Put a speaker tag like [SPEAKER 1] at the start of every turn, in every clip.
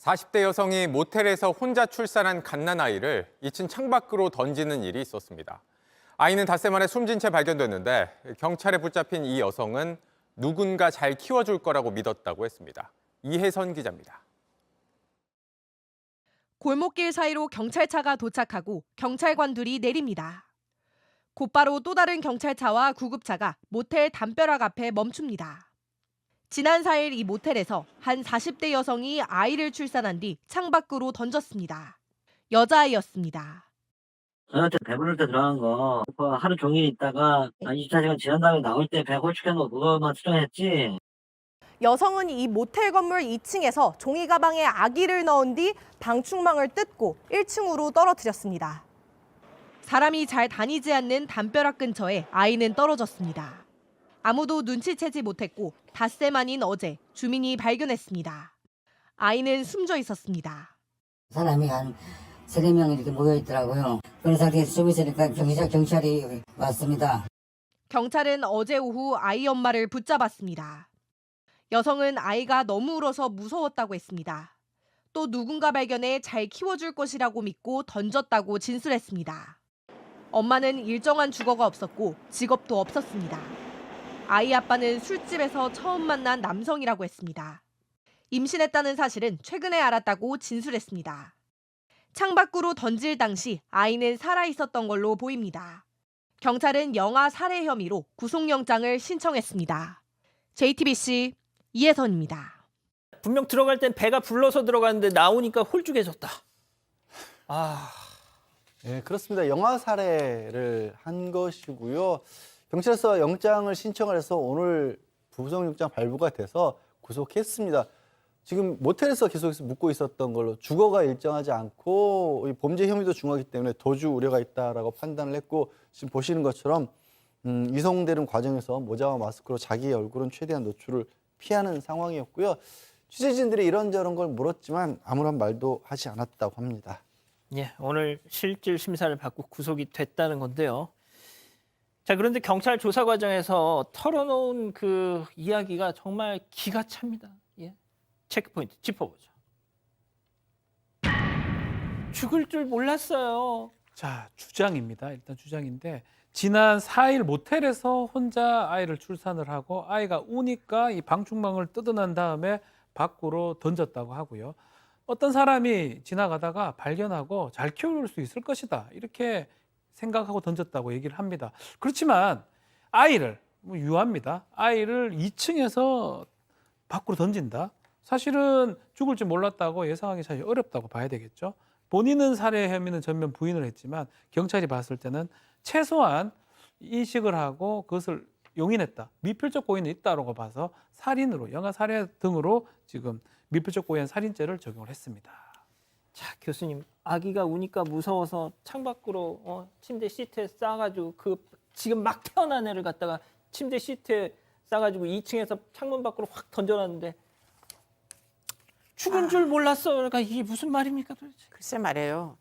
[SPEAKER 1] 40대 여성이 모텔에서 혼자 출산한 갓난아이를 2층 창밖으로 던지는 일이 있었습니다. 아이는 닷새 만에 숨진 채 발견됐는데 경찰에 붙잡힌 이 여성은 누군가 잘 키워줄 거라고 믿었다고 했습니다. 이혜선 기자입니다.
[SPEAKER 2] 골목길 사이로 경찰차가 도착하고 경찰관들이 내립니다. 곧바로 또 다른 경찰차와 구급차가 모텔 담벼락 앞에 멈춥니다. 지난 4일 이 모텔에서 한 40대 여성이 아이를 출산한 뒤 창밖으로 던졌습니다. 여자아이였습니다.
[SPEAKER 3] 저한테 배부를 때 들어간 거 그거 하루 종일 있다가 24시간 지난 다음에 나올 때 배 홀쭉한 거 그거만 수정했지.
[SPEAKER 2] 여성은 이 모텔 건물 2층에서 종이 가방에 아기를 넣은 뒤 방충망을 뜯고 1층으로 떨어뜨렸습니다. 사람이 잘 다니지 않는 담벼락 근처에 아이는 떨어졌습니다. 아무도 눈치채지 못했고 닷새 만인 어제 주민이 발견했습니다. 아이는 숨져 있었습니다.
[SPEAKER 4] 사람이 한 3-4명 이렇게 모여 있더라고요. 그런 상태에서 좀 있으니까 경찰이 왔습니다.
[SPEAKER 2] 경찰은 어제 오후 아이 엄마를 붙잡았습니다. 여성은 아이가 너무 울어서 무서웠다고 했습니다. 또 누군가 발견해 잘 키워줄 것이라고 믿고 던졌다고 진술했습니다. 엄마는 일정한 주거가 없었고 직업도 없었습니다. 아이 아빠는 술집에서 처음 만난 남성이라고 했습니다. 임신했다는 사실은 최근에 알았다고 진술했습니다. 창밖으로 던질 당시 아이는 살아있었던 걸로 보입니다. 경찰은 영아 살해 혐의로 구속영장을 신청했습니다. JTBC 이혜선입니다.
[SPEAKER 5] 분명 들어갈 땐 배가 불러서 들어갔는데 나오니까 홀쭉해졌다.
[SPEAKER 6] 네, 그렇습니다. 영아 살해를 한 것이고요. 경찰서 영장을 신청을 해서 오늘 구속영장 발부가 돼서 구속했습니다. 지금 모텔에서 계속해서 묵고 있었던 걸로 주거가 일정하지 않고 범죄 혐의도 중하기 때문에 도주 우려가 있다라고 판단을 했고, 지금 보시는 것처럼 이송되는 과정에서 모자와 마스크로 자기의 얼굴은 최대한 노출을 피하는 상황이었고요. 취재진들이 이런저런 걸 물었지만 아무런 말도 하지 않았다고 합니다.
[SPEAKER 5] 예, 오늘 실질 심사를 받고 구속이 됐다는 건데요. 자, 그런데 경찰 조사 과정에서 털어놓은 그 이야기가 정말 기가 찹니다. 예, 체크포인트 짚어보죠. 죽을 줄 몰랐어요.
[SPEAKER 7] 자, 주장입니다. 일단 주장인데 지난 4일 모텔에서 혼자 아이를 출산을 하고 아이가 우니까 이 방충망을 뜯어낸 다음에 밖으로 던졌다고 하고요. 어떤 사람이 지나가다가 발견하고 잘 키울 수 있을 것이다, 이렇게 생각하고 던졌다고 얘기를 합니다. 그렇지만 아이를 유아입니다. 아이를 2층에서 밖으로 던진다? 사실은 죽을 줄 몰랐다고 예상하기 사실 어렵다고 봐야 되겠죠. 본인은 살해 혐의는 전면 부인을 했지만 경찰이 봤을 때는 최소한 인식을 하고 그것을 용인했다, 미필적 고의는 있다고 봐서 살인으로, 영아 살해 등으로 지금 미필적 고의한 살인죄를 적용을 했습니다.
[SPEAKER 5] 자, 교수님, 아기가 우니까 무서워서 창밖으로 침대 시트에 싸가지고 그 지금 막 태어난 애를 갖다가 침대 시트에 싸가지고 2층에서 창문 밖으로 확 던져놨는데 죽은 줄 몰랐어. 그러니까 이게 무슨 말입니까 도대체?
[SPEAKER 8] 글쎄 말이에요.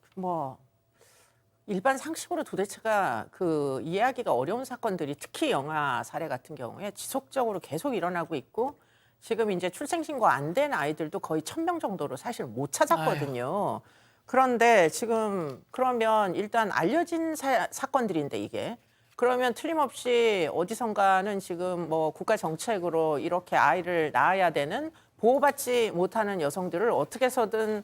[SPEAKER 8] 일반 상식으로 도대체가 그 이해하기가 어려운 사건들이 특히 영아 살해 같은 경우에 지속적으로 계속 일어나고 있고, 지금 이제 출생신고 안 된 아이들도 거의 1,000명 정도로 사실 못 찾았거든요. 그런데 지금 그러면 일단 알려진 사건들인데 이게 그러면 틀림없이 어디선가는 지금 뭐 국가 정책으로 이렇게 아이를 낳아야 되는, 보호받지 못하는 여성들을 어떻게 해서든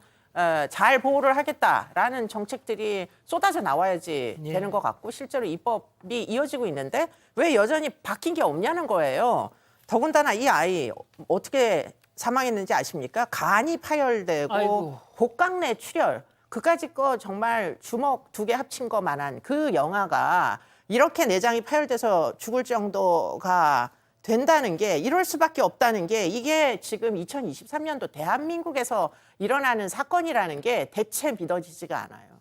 [SPEAKER 8] 잘 보호를 하겠다라는 정책들이 쏟아져 나와야지 되는 것 같고, 실제로 입법이 이어지고 있는데 왜 여전히 바뀐 게 없냐는 거예요. 더군다나 이 아이 어떻게 사망했는지 아십니까? 간이 파열되고
[SPEAKER 5] 아이고.
[SPEAKER 8] 복강내 출혈, 그까짓 거 정말 주먹 2개 합친 것만한 그 영아가 이렇게 내장이 파열돼서 죽을 정도가 된다는 게, 이럴 수밖에 없다는 게, 이게 지금 2023년도 대한민국에서 일어나는 사건이라는 게 대체 믿어지지가 않아요.